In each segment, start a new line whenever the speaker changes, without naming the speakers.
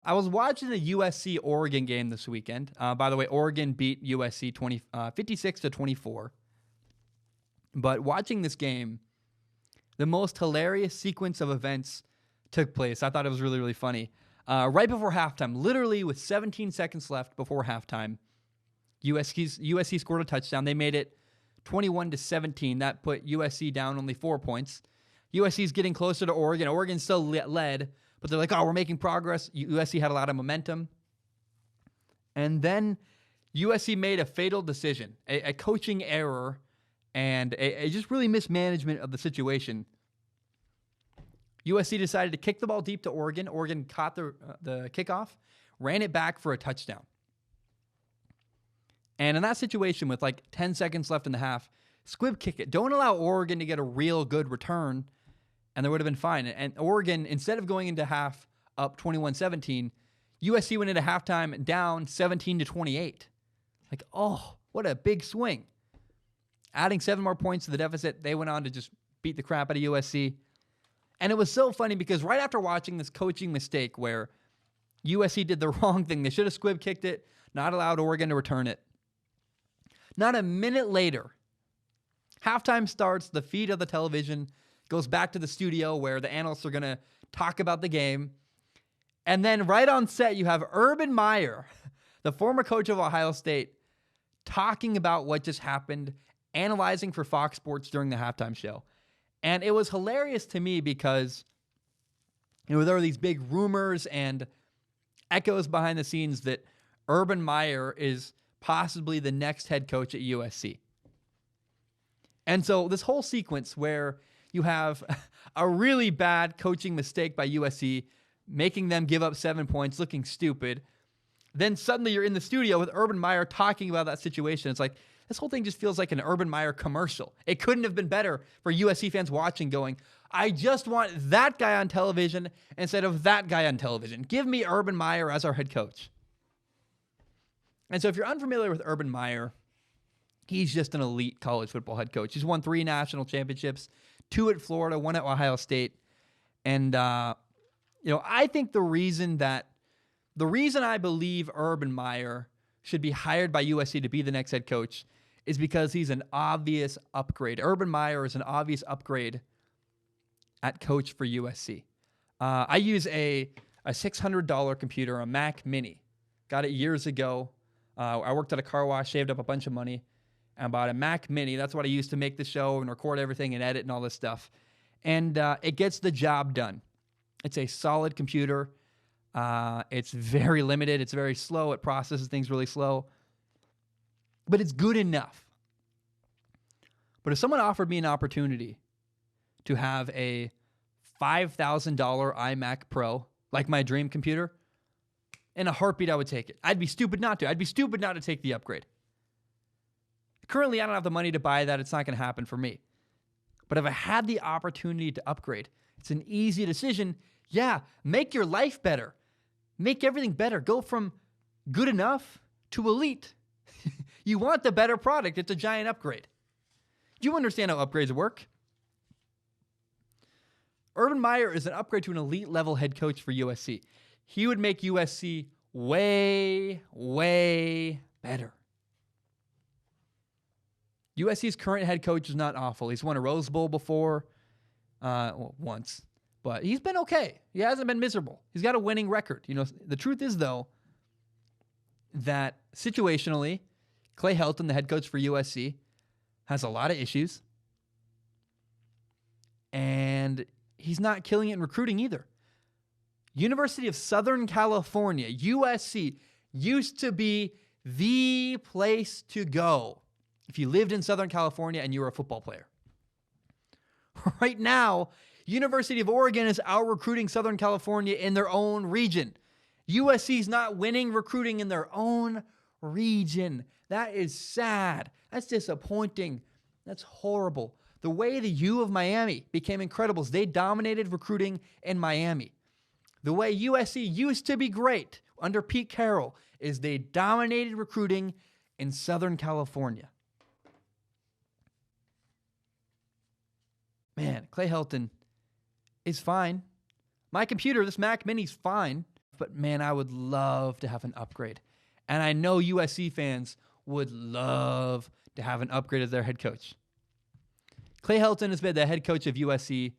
I was watching the USC Oregon game this weekend. By the way, Oregon beat USC 56 to 24. But watching this game, the most hilarious sequence of events took place. I thought it was really, really funny. Right before halftime, literally with 17 seconds left before halftime, USC scored a touchdown. They made it 21 to 17. That put USC down only 4 points. USC's getting closer to Oregon. Oregon still led, but they're like, oh, we're making progress. USC had a lot of momentum. And then USC made a fatal decision, a coaching error, and a just really mismanagement of the situation. USC decided to kick the ball deep to Oregon. Oregon caught the kickoff, ran it back for a touchdown. And in that situation with like 10 seconds left in the half, squib kick it. Don't allow Oregon to get a real good return, and they would have been fine. And Oregon, instead of going into half up 21-17, USC went into halftime down 17 to 28. Like, oh, what a big swing. Adding 7 more points to the deficit, they went on to just beat the crap out of USC. And it was so funny because right after watching this coaching mistake where USC did the wrong thing, they should have squib kicked it, not allowed Oregon to return it. Not a minute later, halftime starts, the feed of the television goes back to the studio where the analysts are going to talk about the game. And then right on set, you have Urban Meyer, the former coach of Ohio State, talking about what just happened, analyzing for Fox Sports during the halftime show. And it was hilarious to me because there were these big rumors and echoes behind the scenes that Urban Meyer is possibly the next head coach at USC. And so this whole sequence where you have a really bad coaching mistake by USC, making them give up 7 points, looking stupid. Then suddenly you're in the studio with Urban Meyer talking about that situation. It's like, this whole thing just feels like an Urban Meyer commercial. It couldn't have been better for USC fans watching going, I just want that guy on television instead of that guy on television. Give me Urban Meyer as our head coach. And so if you're unfamiliar with Urban Meyer, he's just an elite college football head coach. He's won 3 national championships, 2 at Florida, 1 at Ohio State. And, I think the reason I believe Urban Meyer should be hired by USC to be the next head coach is because he's an obvious upgrade. Urban Meyer is an obvious upgrade at coach for USC. I use a $600 computer, a Mac Mini. Got it years ago. I worked at a car wash, saved up a bunch of money, and bought a Mac Mini. That's what I used to make the show and record everything and edit and all this stuff. And it gets the job done. It's a solid computer. It's very limited. It's very slow. It processes things really slow. But it's good enough. But if someone offered me an opportunity to have a $5,000 iMac Pro, like my dream computer, in a heartbeat, I would take it. I'd be stupid not to. I'd be stupid not to take the upgrade. Currently, I don't have the money to buy that. It's not going to happen for me. But if I had the opportunity to upgrade, it's an easy decision. Yeah, make your life better. Make everything better. Go from good enough to elite. You want the better product. It's a giant upgrade. Do you understand how upgrades work? Urban Meyer is an upgrade to an elite level head coach for USC. He would make USC way, way better. USC's current head coach is not awful. He's won a Rose Bowl before, once. But he's been okay. He hasn't been miserable. He's got a winning record. The truth is, though, that situationally, Clay Helton, the head coach for USC, has a lot of issues. And he's not killing it in recruiting either. University of Southern California, USC, used to be the place to go if you lived in Southern California and you were a football player. Right now, University of Oregon is out-recruiting Southern California in their own region. USC's not winning recruiting in their own region. That is sad. That's disappointing. That's horrible. The way the U of Miami became incredible is they dominated recruiting in Miami. The way USC used to be great under Pete Carroll is they dominated recruiting in Southern California. Man, Clay Helton is fine. My computer, this Mac Mini's fine. but man, I would love to have an upgrade. And I know USC fans would love to have an upgrade as their head coach. Clay Helton has been the head coach of USC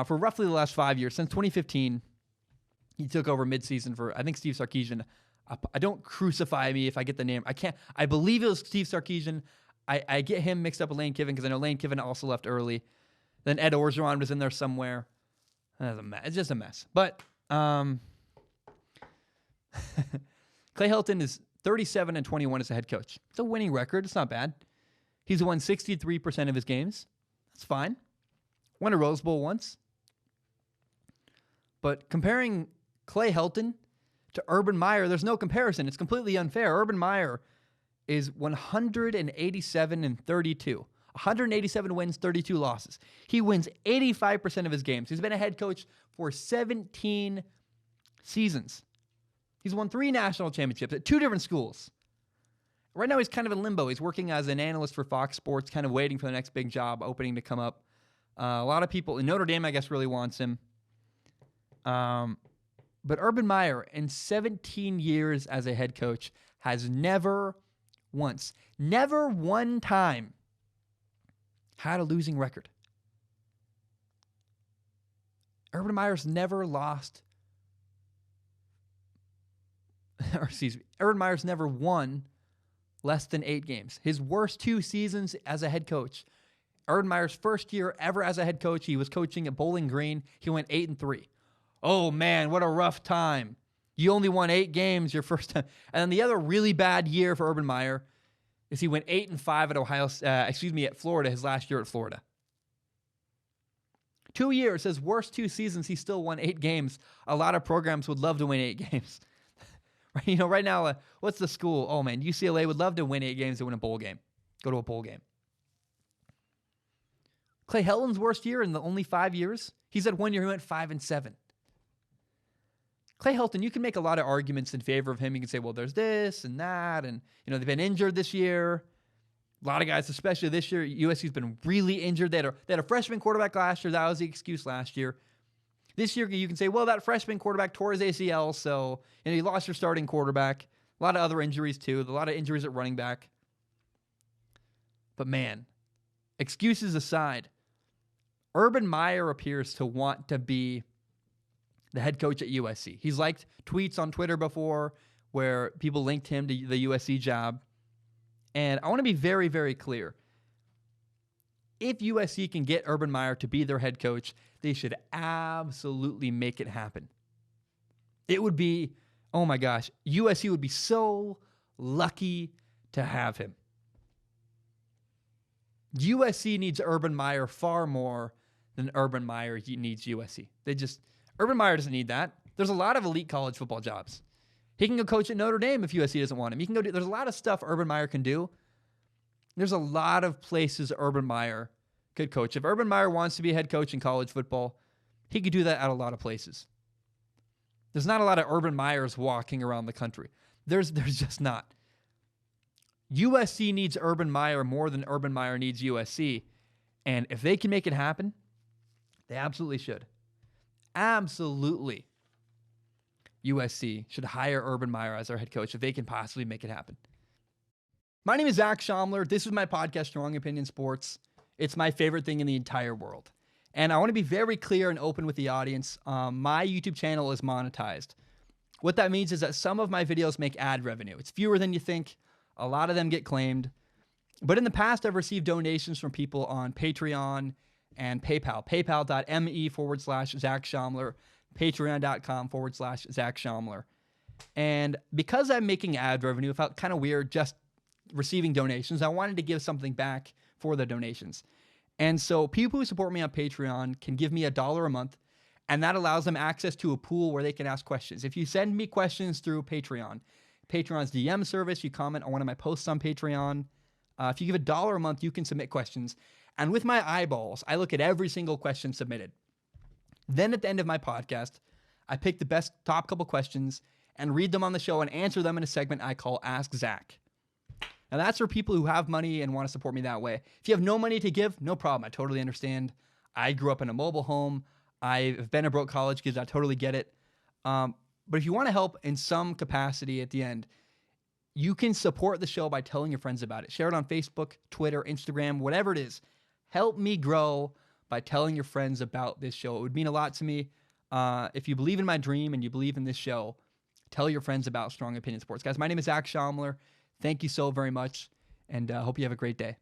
for roughly the last 5 years. Since 2015, he took over midseason for, I think, Steve Sarkisian. I don't crucify me if I get the name. I believe it was Steve Sarkisian. I get him mixed up with Lane Kiffin because I know Lane Kiffin also left early. Then Ed Orgeron was in there somewhere. It's just a mess. But Clay Helton is 37-21 as a head coach. It's a winning record. It's not bad. He's won 63% of his games. That's fine. Won a Rose Bowl once. But comparing Clay Helton to Urban Meyer, there's no comparison. It's completely unfair. Urban Meyer is 187-32. 187 wins, 32 losses. He wins 85% of his games. He's been a head coach for 17 seasons. He's won 3 national championships at 2 different schools. Right now, he's kind of in limbo. He's working as an analyst for Fox Sports, kind of waiting for the next big job opening to come up. A lot of people in Notre Dame, I guess, really wants him. But Urban Meyer, in 17 years as a head coach, has never one time had a losing record. Urban Meyer's never lost, Urban Meyer's never won less than 8 games. His worst 2 seasons as a head coach, Urban Meyer's first year ever as a head coach, he was coaching at Bowling Green. He went 8-3. Oh man, what a rough time. You only won 8 games your first time. And then the other really bad year for Urban Meyer is he went 8-5 at Florida, his last year at Florida. 2 years, his worst 2 seasons, he still won 8 games. A lot of programs would love to win 8 games. Right now, what's the school? Oh man, UCLA would love to win 8 games to win a bowl game. Go to a bowl game. Clay Helton's worst year in the only 5 years, he's had 1 year he went 5-7. Clay Helton, you can make a lot of arguments in favor of him. You can say, well, there's this and that, and they've been injured this year. A lot of guys, especially this year, USC's been really injured. They had a freshman quarterback last year. That was the excuse last year. This year, you can say, well, that freshman quarterback tore his ACL, so you lost your starting quarterback. A lot of other injuries, too. A lot of injuries at running back. But, man, excuses aside, Urban Meyer appears to want to be the head coach at USC. He's liked tweets on Twitter before where people linked him to the USC job. And I want to be very, very clear. If USC can get Urban Meyer to be their head coach, they should absolutely make it happen. It would be, oh my gosh, USC would be so lucky to have him. USC needs Urban Meyer far more than Urban Meyer needs USC. Urban Meyer doesn't need that. There's a lot of elite college football jobs. He can go coach at Notre Dame if USC doesn't want him. He can go there's a lot of stuff Urban Meyer can do. There's a lot of places Urban Meyer could coach. If Urban Meyer wants to be a head coach in college football, he could do that at a lot of places. There's not a lot of Urban Meyers walking around the country. There's just not. USC needs Urban Meyer more than Urban Meyer needs USC. And if they can make it happen, they absolutely should. Absolutely. USC should hire Urban Meyer as their head coach if they can possibly make it happen. My name is Zach Schaumler. This is my podcast, Strong Opinion Sports. It's my favorite thing in the entire world. And I want to be very clear and open with the audience. My YouTube channel is monetized. What that means is that some of my videos make ad revenue. It's fewer than you think. A lot of them get claimed. But in the past, I've received donations from people on Patreon and PayPal. PayPal.me/Zach Schaumler. Patreon.com/Zach Schaumler. And because I'm making ad revenue, it felt kind of weird just receiving donations. I wanted to give something back for the donations. And so people who support me on Patreon can give me $1 a month, and that allows them access to a pool where they can ask questions. If you send me questions through Patreon's DM service, you comment on one of my posts on Patreon. If you give $1 a month, you can submit questions. And with my eyeballs, I look at every single question submitted. Then at the end of my podcast, I pick the best top couple questions and read them on the show and answer them in a segment I call Ask Zach. Now that's for people who have money and want to support me that way. If you have no money to give, no problem. I totally understand. I grew up in a mobile home. I've been a broke college kid. I totally get it. But if you want to help in some capacity at the end, you can support the show by telling your friends about it. Share it on Facebook, Twitter, Instagram, whatever it is. Help me grow by telling your friends about this show. It would mean a lot to me. If you believe in my dream and you believe in this show, tell your friends about Strong Opinion Sports. Guys, my name is Zach Schaumler. Thank you so very much, and hope you have a great day.